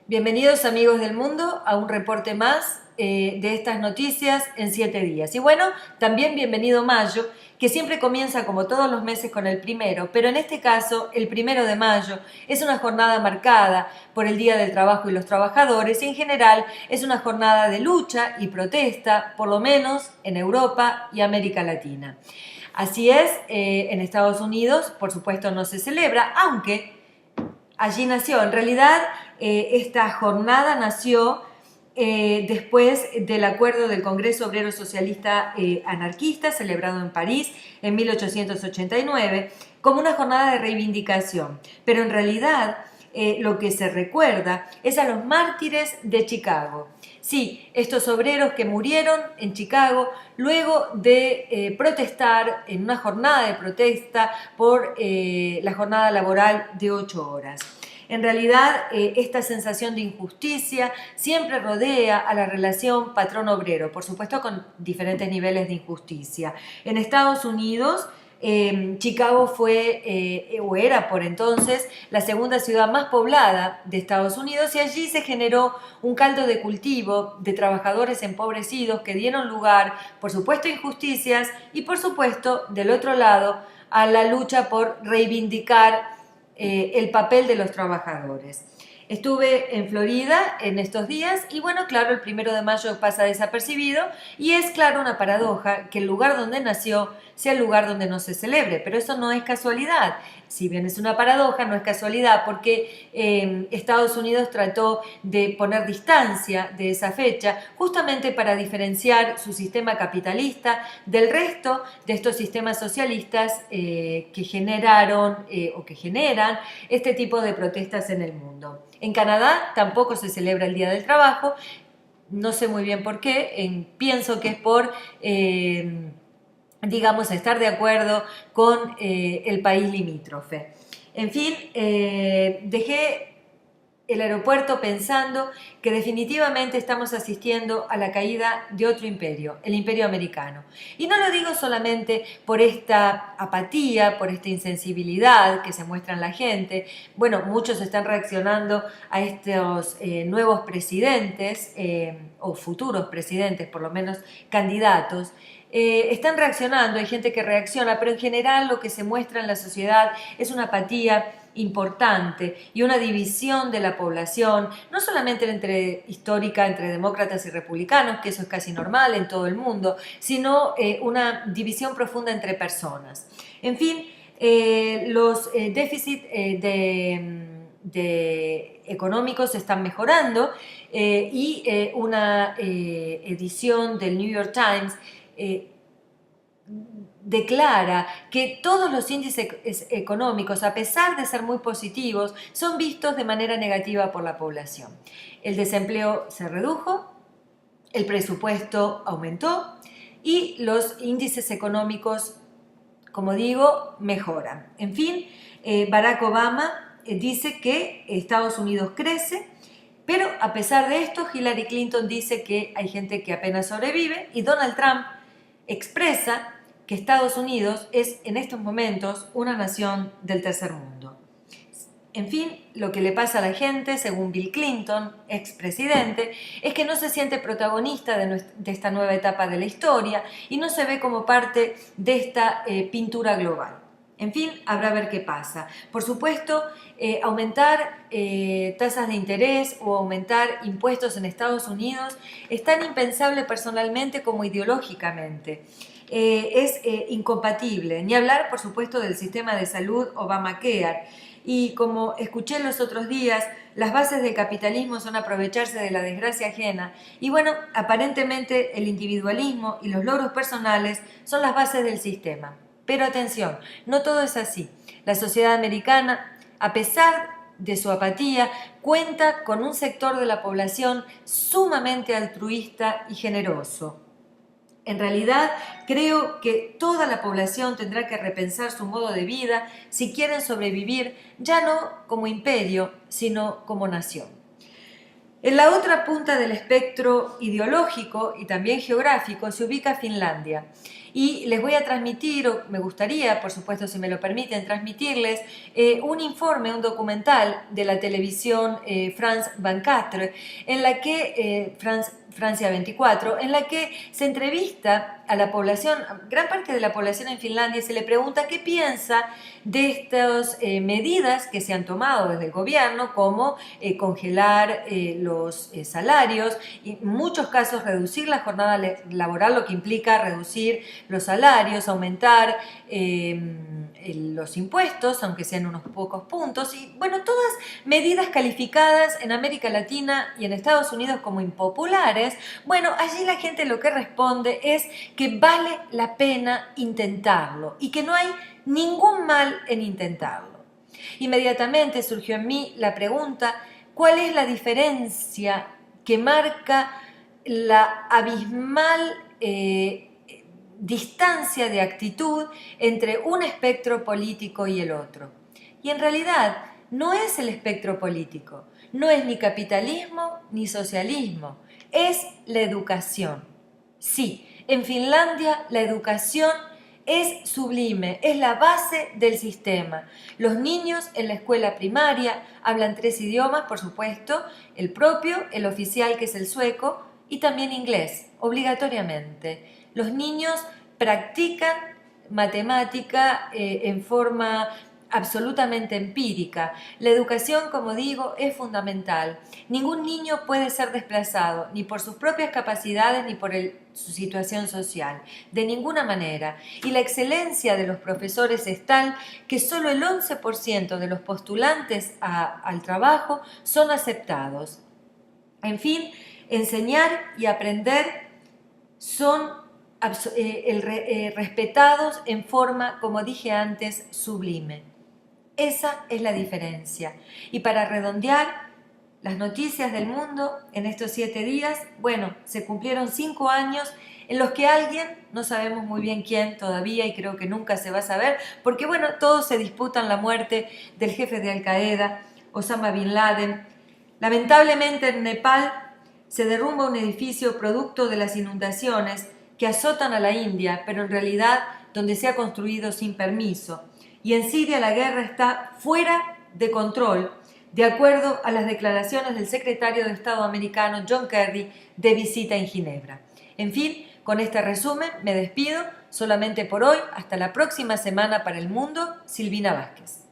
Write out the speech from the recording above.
Bienvenidos amigos del mundo a un reporte más de estas noticias en 7 días. Y bueno, también bienvenido mayo, que siempre comienza como todos los meses con el primero, pero en este caso el 1 de mayo es una jornada marcada por el Día del Trabajo y los Trabajadores y en general es una jornada de lucha y protesta, por lo menos en Europa y América Latina. Así es, en Estados Unidos por supuesto no se celebra, aunque allí nació. En realidad, esta jornada nació después del acuerdo del Congreso Obrero Socialista Anarquista, celebrado en París en 1889, como una jornada de reivindicación. Pero en realidad, lo que se recuerda es a los mártires de Chicago. Sí, estos obreros que murieron en Chicago luego de protestar en una jornada de protesta por la jornada laboral de 8 horas. En realidad, esta sensación de injusticia siempre rodea a la relación patrón-obrero, por supuesto con diferentes niveles de injusticia. En Estados Unidos, Chicago fue o era por entonces la segunda ciudad más poblada de Estados Unidos y allí se generó un caldo de cultivo de trabajadores empobrecidos que dieron lugar, por supuesto, a injusticias y por supuesto, del otro lado, a la lucha por reivindicar el papel de los trabajadores. Estuve en Florida en estos días y bueno, claro, el 1 de mayo pasa desapercibido y es claro una paradoja que el lugar donde nació sea el lugar donde no se celebre, pero eso no es casualidad. Si bien es una paradoja, no es casualidad porque Estados Unidos trató de poner distancia de esa fecha justamente para diferenciar su sistema capitalista del resto de estos sistemas socialistas que generaron o que generan este tipo de protestas en el mundo. En Canadá tampoco se celebra el Día del Trabajo, no sé muy bien por qué, pienso que es por, digamos, estar de acuerdo con el país limítrofe. En fin, dejé el aeropuerto pensando que definitivamente estamos asistiendo a la caída de otro imperio, el imperio americano. Y no lo digo solamente por esta apatía, por esta insensibilidad que se muestra en la gente. Bueno, muchos están reaccionando a estos nuevos presidentes, o futuros presidentes, por lo menos candidatos. Están reaccionando, hay gente que reacciona, pero en general lo que se muestra en la sociedad es una apatía importante y una división de la población, no solamente histórica entre demócratas y republicanos, que eso es casi normal en todo el mundo, sino una división profunda entre personas. En fin, los déficits económicos están mejorando y una edición del New York Times declara que todos los índices económicos, a pesar de ser muy positivos, son vistos de manera negativa por la población. El desempleo se redujo, el presupuesto aumentó y los índices económicos, como digo, mejoran. En fin, Barack Obama dice que Estados Unidos crece, pero a pesar de esto, Hillary Clinton dice que hay gente que apenas sobrevive y Donald Trump expresa que Estados Unidos es en estos momentos una nación del tercer mundo. En fin, lo que le pasa a la gente, según Bill Clinton, expresidente, es que no se siente protagonista de esta nueva etapa de la historia y no se ve como parte de esta pintura global. En fin, habrá a ver qué pasa. Por supuesto, aumentar tasas de interés o aumentar impuestos en Estados Unidos es tan impensable personalmente como ideológicamente. Es incompatible. Ni hablar, por supuesto, del sistema de salud Obamacare. Y como escuché los otros días, las bases del capitalismo son aprovecharse de la desgracia ajena. Y bueno, aparentemente el individualismo y los logros personales son las bases del sistema. Pero atención, no todo es así. La sociedad americana, a pesar de su apatía, cuenta con un sector de la población sumamente altruista y generoso. En realidad, creo que toda la población tendrá que repensar su modo de vida si quieren sobrevivir, ya no como imperio, sino como nación. En la otra punta del espectro ideológico y también geográfico se ubica Finlandia. y les voy a transmitir, o me gustaría, por supuesto, si me lo permiten, transmitirles un informe, un documental de la televisión France 24, en la que Francia 24, en la que se entrevista a la población, a gran parte de la población en Finlandia, y se le pregunta qué piensa de estas medidas que se han tomado desde el gobierno, como congelar los salarios y en muchos casos reducir la jornada laboral, lo que implica reducir los salarios, aumentar los impuestos, aunque sean unos pocos puntos, y bueno, todas medidas calificadas en América Latina y en Estados Unidos como impopulares. Bueno, allí la gente lo que responde es que vale la pena intentarlo y que no hay ningún mal en intentarlo. Inmediatamente surgió en mí la pregunta: ¿cuál es la diferencia que marca la abismal distancia de actitud entre un espectro político y el otro? Y en realidad no es el espectro político, no es ni capitalismo ni socialismo, es la educación. Sí, en Finlandia la educación es sublime, es la base del sistema. Los niños en la escuela primaria hablan 3 idiomas, por supuesto, el propio, el oficial que es el sueco, y también inglés, obligatoriamente. Los niños practican matemática en forma absolutamente empírica. La educación, como digo, es fundamental. Ningún niño puede ser desplazado, ni por sus propias capacidades, ni por su situación social, de ninguna manera. Y la excelencia de los profesores es tal que solo el 11% de los postulantes al trabajo son aceptados. En fin, enseñar y aprender son respetados en forma, como dije antes, sublime. Esa es la diferencia. Y para redondear las noticias del mundo en estos 7 días, bueno, se cumplieron 5 años en los que alguien, no sabemos muy bien quién todavía y creo que nunca se va a saber, porque bueno, todos se disputan la muerte del jefe de Al Qaeda, Osama Bin Laden. Lamentablemente en Nepal se derrumba un edificio producto de las inundaciones que azotan a la India, pero en realidad donde se ha construido sin permiso. Y en Siria la guerra está fuera de control, de acuerdo a las declaraciones del secretario de Estado americano John Kerry de visita en Ginebra. En fin, con este resumen me despido solamente por hoy. Hasta la próxima semana para El Mundo. Silvina Vázquez.